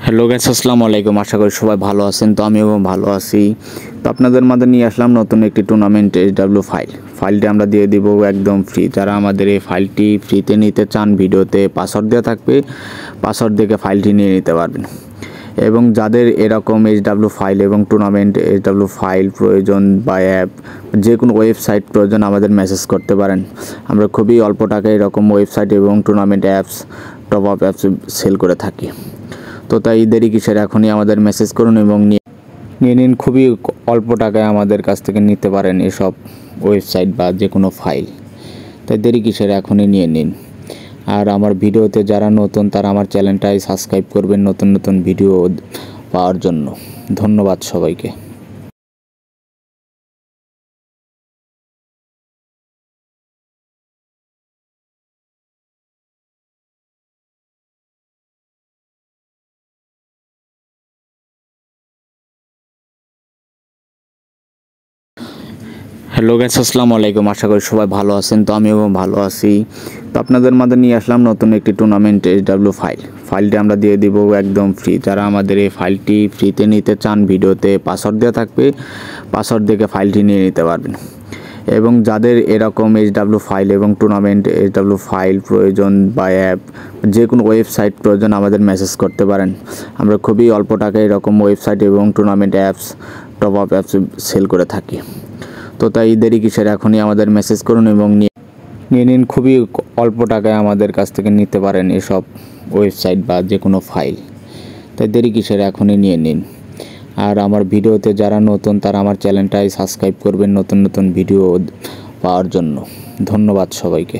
Hello guys, আসসালামু আলাইকুম। আশা করি সবাই ভালো আছেন। তো আমিও ভালো আছি। তো আপনাদের মাঝে নিয়ে আসলাম নতুন একটি টুর্নামেন্ট SW ফাইলটি আমরা দিয়ে দিব একদম ফ্রি। যারা আমাদের এই ফাইলটি ফ্রিতে নিতে চান, ভিডিওতে পাসওয়ার্ড দেওয়া থাকবে, পাসওয়ার্ড দেখে ফাইলটি নিয়ে নিতে পারবেন। এবং যাদের এরকম SW ফাইল এবং টুর্নামেন্ট SW ফাইল প্রয়োজন বা অ্যাপ, যে কোনো ওয়েবসাইট প্রয়োজন, আমাদের মেসেজ করতে পারেন। আমরা খুবই অল্প টাকায় এরকম ওয়েবসাইট এবং tournament apps, top up apps sale করে থাকি। তো তাই দেরি কিসের, এখনই আমাদের মেসেজ করুন এবং নিয়ে নিন। খুবই অল্প টাকায় আমাদের কাছ থেকে নিতে পারেন এসব ওয়েবসাইট বা যে কোনো ফাইল। তাই দেরি কিসের, এখনই নিয়ে নিন। আর আমার ভিডিওতে যারা নতুন, তারা আমার চ্যানেলটাই সাবস্ক্রাইব করবেন নতুন নতুন ভিডিও পাওয়ার জন্য। ধন্যবাদ সবাইকে। হ্যালো গাইস, আসসালামু আলাইকুম। আশা করি সবাই ভালো আছেন। তো আমিও ভালো আছি। তো আপনাদের মাঝে নিয়ে আসলাম নতুন একটি টুর্নামেন্ট SW ফাইলটি আমরা দিয়ে দিব একদম ফ্রি। যারা আমাদের এই ফাইলটি ফ্রিতে নিতে চান, ভিডিওতে পাসওয়ার্ড দেওয়া থাকবে, পাসওয়ার্ড দেখে ফাইলটি নিয়ে নিতে পারবেন। এবং যাদের এরকম SW ফাইল এবং টুর্নামেন্ট SW ফাইল প্রয়োজন বা অ্যাপ, যে কোনো ওয়েবসাইট প্রয়োজন, আমাদের মেসেজ করতে পারেন। আমরা খুবই অল্প টাকায় এরকম ওয়েবসাইট এবং tournament apps, top up apps sale করে থাকি। তো তাই দেরি কিসের, এখনই আমাদের মেসেজ করুন এবং নিয়ে নিন। খুবই অল্প টাকায় আমাদের কাছ থেকে নিতে পারেন এসব ওয়েবসাইট বা যে কোনো ফাইল। তাই দেরি কিসের, এখনই নিয়ে নিন। আর আমার ভিডিওতে যারা নতুন, তারা আমার চ্যানেলটাই সাবস্ক্রাইব করবেন নতুন নতুন ভিডিও পাওয়ার জন্য। ধন্যবাদ সবাইকে।